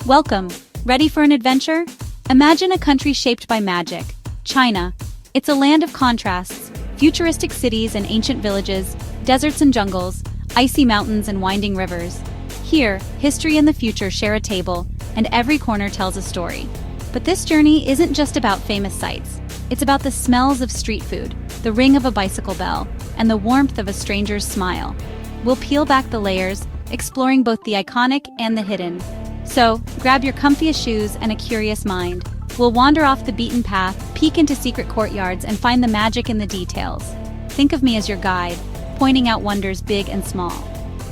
Welcome. Ready for an adventure? Imagine a country shaped by magic. China. It's a land of contrasts, futuristic cities and ancient villages, deserts and jungles, icy mountains and winding rivers. Here, history and the future share a table, and every corner tells a story. But this journey isn't just about famous sights. It's about the smells of street food, the ring of a bicycle bell, and the warmth of a stranger's smile. We'll peel back the layers, exploring both the iconic and the hidden. So, grab your comfiest shoes and a curious mind. We'll wander off the beaten path, peek into secret courtyards, and find the magic in the details. Think of me as your guide, pointing out wonders big and small.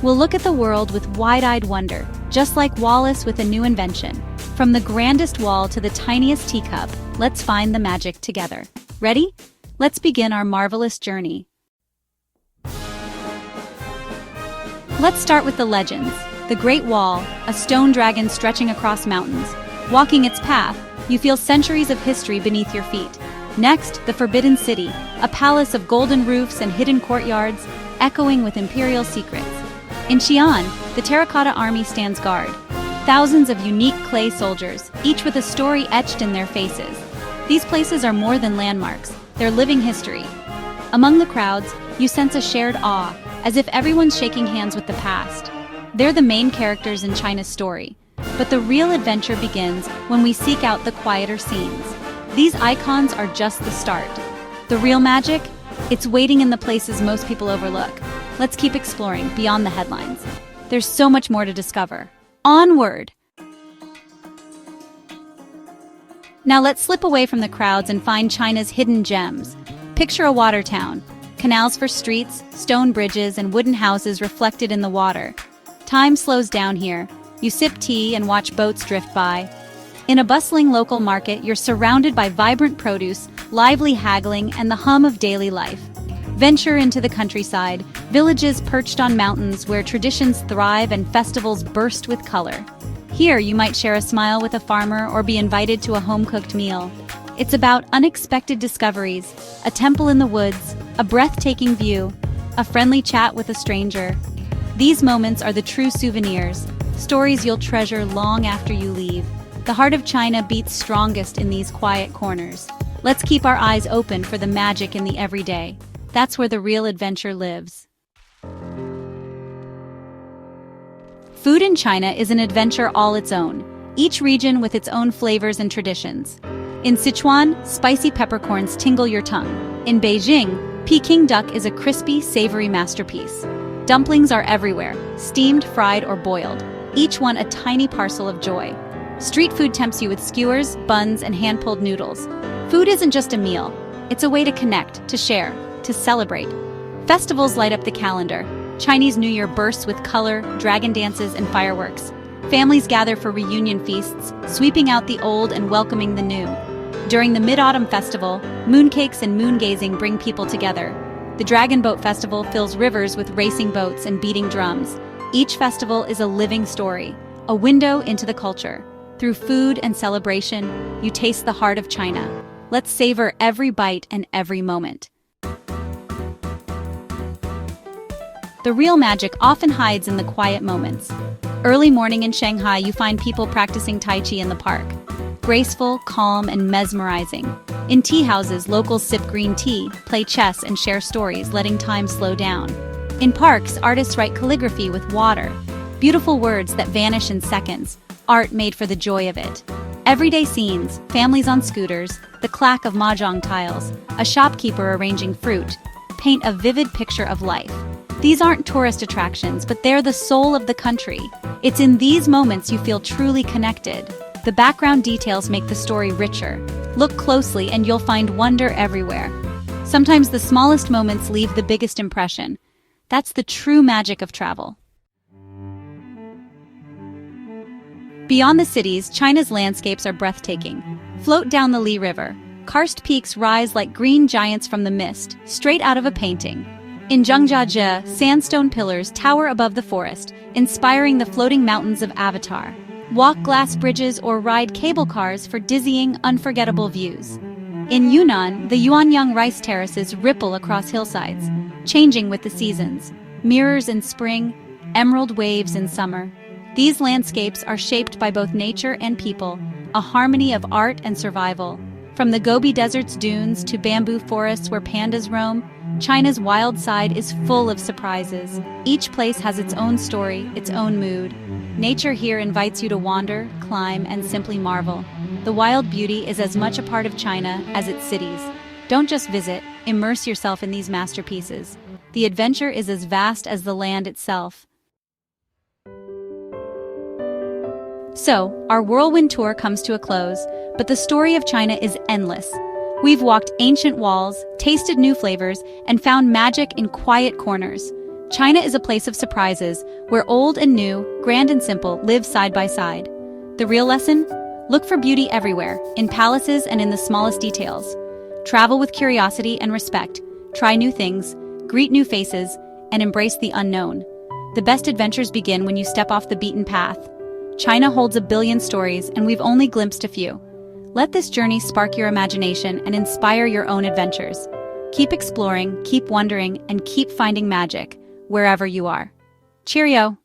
We'll look at the world with wide-eyed wonder, just like Wallace with a new invention. From the grandest wall to the tiniest teacup, let's find the magic together. Ready? Let's begin our marvelous journey. Let's start with the legends. The Great Wall, a stone dragon stretching across mountains. Walking its path, you feel centuries of history beneath your feet. Next, the Forbidden City, a palace of golden roofs and hidden courtyards, echoing with imperial secrets. In Xi'an, the Terracotta Army stands guard. Thousands of unique clay soldiers, each with a story etched in their faces. These places are more than landmarks, they're living history. Among the crowds, you sense a shared awe, as if everyone's shaking hands with the past. They're the main characters in China's story. But the real adventure begins when we seek out the quieter scenes. These icons are just the start. The real magic? It's waiting in the places most people overlook. Let's keep exploring beyond the headlines. There's so much more to discover. Onward! Now let's slip away from the crowds and find China's hidden gems. Picture a water town. Canals for streets, stone bridges, and wooden houses reflected in the water. Time slows down here. You sip tea and watch boats drift by. In a bustling local market, you're surrounded by vibrant produce, lively haggling, and the hum of daily life. Venture into the countryside, villages perched on mountains where traditions thrive and festivals burst with color. Here, you might share a smile with a farmer or be invited to a home-cooked meal. It's about unexpected discoveries, a temple in the woods, a breathtaking view, a friendly chat with a stranger. These moments are the true souvenirs, stories you'll treasure long after you leave. The heart of China beats strongest in these quiet corners. Let's keep our eyes open for the magic in the everyday. That's where the real adventure lives. Food in China is an adventure all its own, each region with its own flavors and traditions. In Sichuan, spicy peppercorns tingle your tongue. In Beijing, Peking duck is a crispy, savory masterpiece. Dumplings are everywhere, steamed, fried, or boiled, each one a tiny parcel of joy. Street food tempts you with skewers, buns, and hand-pulled noodles. Food isn't just a meal, it's a way to connect, to share, to celebrate. Festivals light up the calendar. Chinese New Year bursts with color, dragon dances, and fireworks. Families gather for reunion feasts, sweeping out the old and welcoming the new. During the Mid-Autumn Festival, mooncakes and moongazing bring people together. The Dragon Boat Festival fills rivers with racing boats and beating drums. Each festival is a living story, a window into the culture. Through food and celebration, you taste the heart of China. Let's savor every bite and every moment. The real magic often hides in the quiet moments. Early morning in Shanghai, you find people practicing Tai Chi in the park. Graceful, calm, and mesmerizing. In tea houses, locals sip green tea, play chess, and share stories, letting time slow down. In parks, artists write calligraphy with water. Beautiful words that vanish in seconds, art made for the joy of it. Everyday scenes, families on scooters, the clack of mahjong tiles, a shopkeeper arranging fruit, paint a vivid picture of life. These aren't tourist attractions, but they're the soul of the country. It's in these moments you feel truly connected. The background details make the story richer. Look closely and you'll find wonder everywhere. Sometimes the smallest moments leave the biggest impression. That's the true magic of travel. Beyond the cities, China's landscapes are breathtaking. Float down the Li River. Karst peaks rise like green giants from the mist, straight out of a painting. In Zhangjiajie, sandstone pillars tower above the forest, inspiring the floating mountains of Avatar. Walk glass bridges or ride cable cars for dizzying, unforgettable views. In Yunnan, the Yuanyang rice terraces ripple across hillsides, changing with the seasons. Mirrors in spring, emerald waves in summer. These landscapes are shaped by both nature and people, a harmony of art and survival. From the Gobi Desert's dunes to bamboo forests where pandas roam, China's wild side is full of surprises. Each place has its own story, its own mood. Nature here invites you to wander, climb, and simply marvel. The wild beauty is as much a part of China as its cities. Don't just visit, immerse yourself in these masterpieces. The adventure is as vast as the land itself. So, our whirlwind tour comes to a close, but the story of China is endless. We've walked ancient walls, tasted new flavors, and found magic in quiet corners. China is a place of surprises, where old and new, grand and simple, live side by side. The real lesson? Look for beauty everywhere, in palaces and in the smallest details. Travel with curiosity and respect, try new things, greet new faces, and embrace the unknown. The best adventures begin when you step off the beaten path. China holds a billion stories, and we've only glimpsed a few. Let this journey spark your imagination and inspire your own adventures. Keep exploring, keep wondering, and keep finding magic, wherever you are. Cheerio!